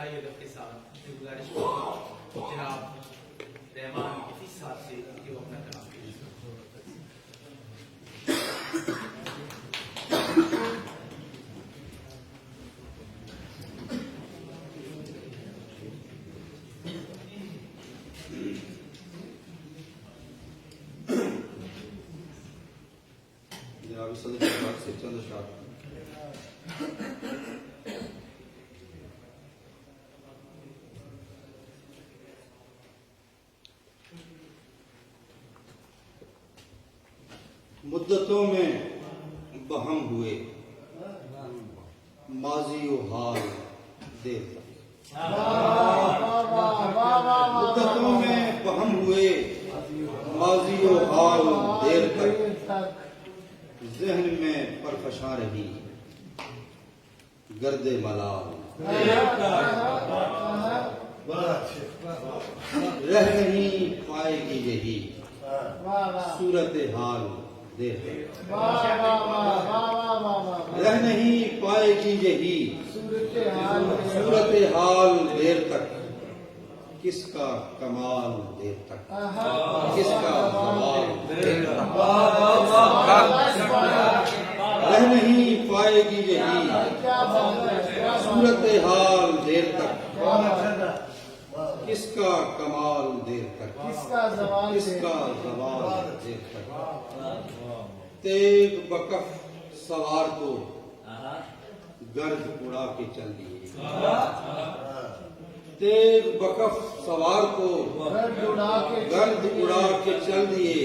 انتہائی ادب کے ساتھ میں گزارش کروں جناب رحمان حفیظ صاحب سے کہ وہ اپنا کلام پیش کریں۔ جناب صدر کی بات سے چند اشعار۔ مدتوں میں بہم ہوئے ماضی و حال دیر تک، مدتوں میں بہم ہوئے ماضی و حال دیر تک، ذہن میں پرفشاں رہی گرد ملال، رہ نہیں پائے گی یہی صورت حال دیر تک، رہ نہیں پائے گی یہی صورت حال دیر تک، کس کا کمال دیر تک، کس کا زوال دیر تک، رہ نہیں پائے گی یہی صورت حال دیر تک، کس کا کمال دیر تک، کس کا زوال دیر تک، تیغ بکف سوار کو گرد اڑا کے چل دیے، تیغ بکف سوار کو گرد اڑا کے چل دیے،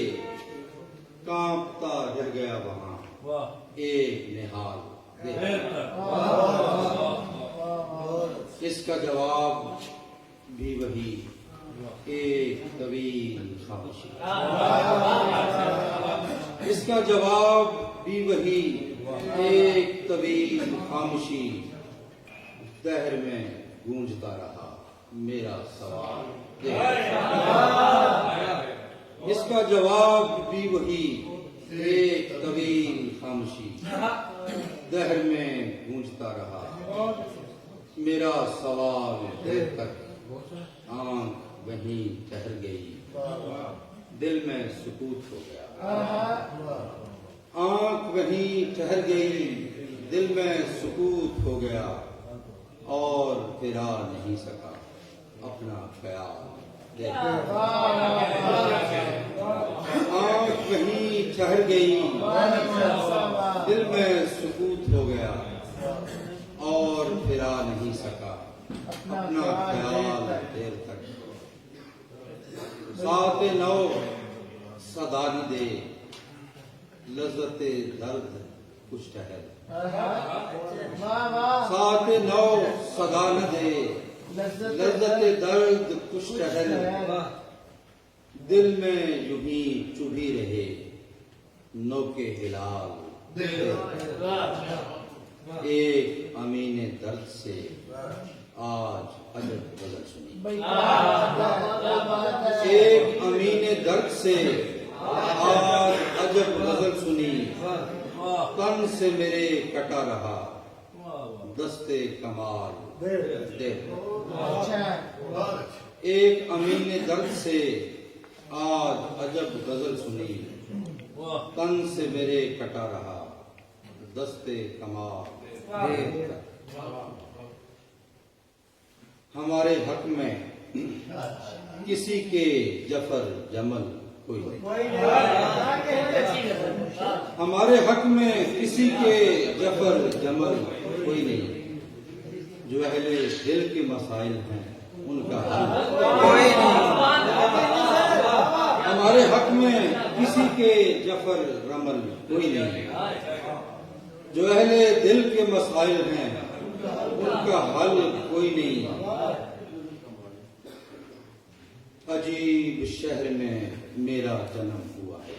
کانپتا رہ گیا وہاں ایک نہال دیر تک، اس کا جواب بھی وہی ایک طویل خاموشی، اس کا جواب بھی وہی ایک طویل خاموشی، دہر میں گونجتا رہا میرا سوال دیر تک، اس کا جواب بھی وہی ایک طویل خاموشی، دہر میں گونجتا رہا میرا سوال دیر تک، آنکھ وہیں ٹھہر گئی دل میں سکوت ہو گیا، آنکھ وہیں ٹھہر گئی دل میں سکوت ہو گیا، اور پھرا نہیں سکا اپنا خیال دیر تک، آنکھ وہیں ٹھہر گئی دل میں سکوت ہو گیا، اور پھرا نہیں سکا اپنا خیال دیر تک، ساتھ نو صدا نہ دے لذت درد کچھ ٹہر، ساتھ نو صدا نہ دے لذت درد کچھ ٹہر، دل میں یوں ہی چبھی رہے نو کے ہلال، ایک امین درد سے آج عجب غزل سنی، ایک امین درد سے آج عجب غزل سنی، تن سے میرے کٹا رہا دستے کمال دیر تک، ایک امین درد سے آج عجب غزل سنی، تن سے میرے کٹا رہا دستے کمال دیر تک، ہمارے حق میں کسی کے جفر جمل کوئی نہیں، ہمارے حق میں کسی کے جفر جمل کوئی نہیں، جو اہل دل کے مسائل ہیں ان کا حل کوئی نہیں، ہمارے حق میں کسی کے جفر رمل کوئی نہیں، جو اہل دل کے مسائل ہیں ان کا حل کوئی نہیں، عجیب شہر میں میرا جنم ہوا ہے،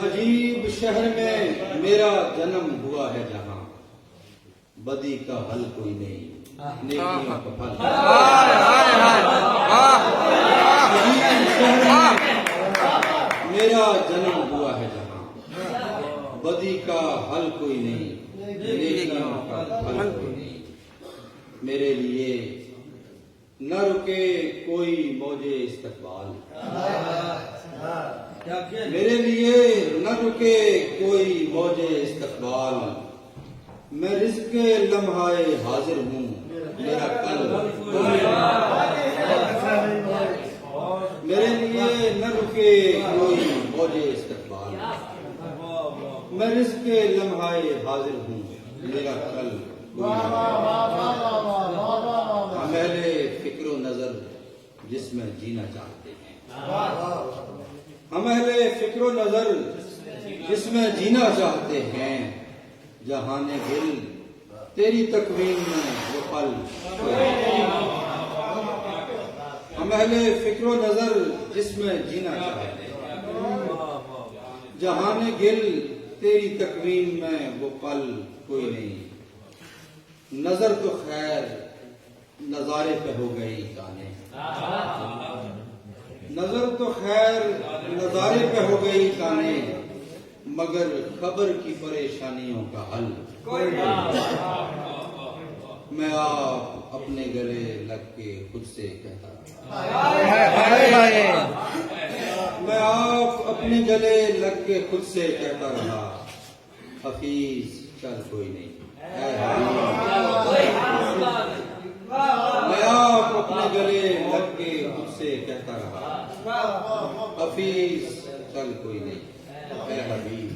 عجیب شہر میں میرا جنم ہوا ہے، جہاں بدی کا حل کوئی نہیں نیکیوں کا پھل، عجیب شہر میں میرا جنم ہوا ہے، جہاں بدی کا حل کوئی نہیں نیکیوں کا پھل کوئی نہیں، میرے لیے نہ رکے کوئی موجے استقبال، میرے لیے نہ رکے کوئی موجے استقبال، میں رزق لمحہ حاضر ہوں، میرا کل میرے لیے نہ رکے کوئی موجے استقبال، میں رزق لمحہ حاضر ہوں، میرا کل ہم اہل فکر و نظر جس میں جینا چاہتے ہیں، ہم اہل فکر و نظر جس میں جینا چاہتے ہیں، جہان دل تیری تکوین میں وہ پل، ہم اہل فکر و نظر جس میں جینا چاہتے ہیں، جہان گل تیری تکوین میں وہ پل کوئی نہیں، نظر تو خیر نظارے پہ ہو گئی کانے، نظر تو خیر نظارے پہ ہو گئی کانے، مگر خبر کی پریشانیوں کا حل، میں آپ اپنے گلے لگ کے خود سے کہتا رہا، میں آپ اپنے گلے لگ کے خود سے کہتا رہا، حفیظ چل کوئی نہیں، میں آپ اپنے گلے لگ کے خود سے کہتا رہا، حفیظ چل کوئی نہیں، اے حبیب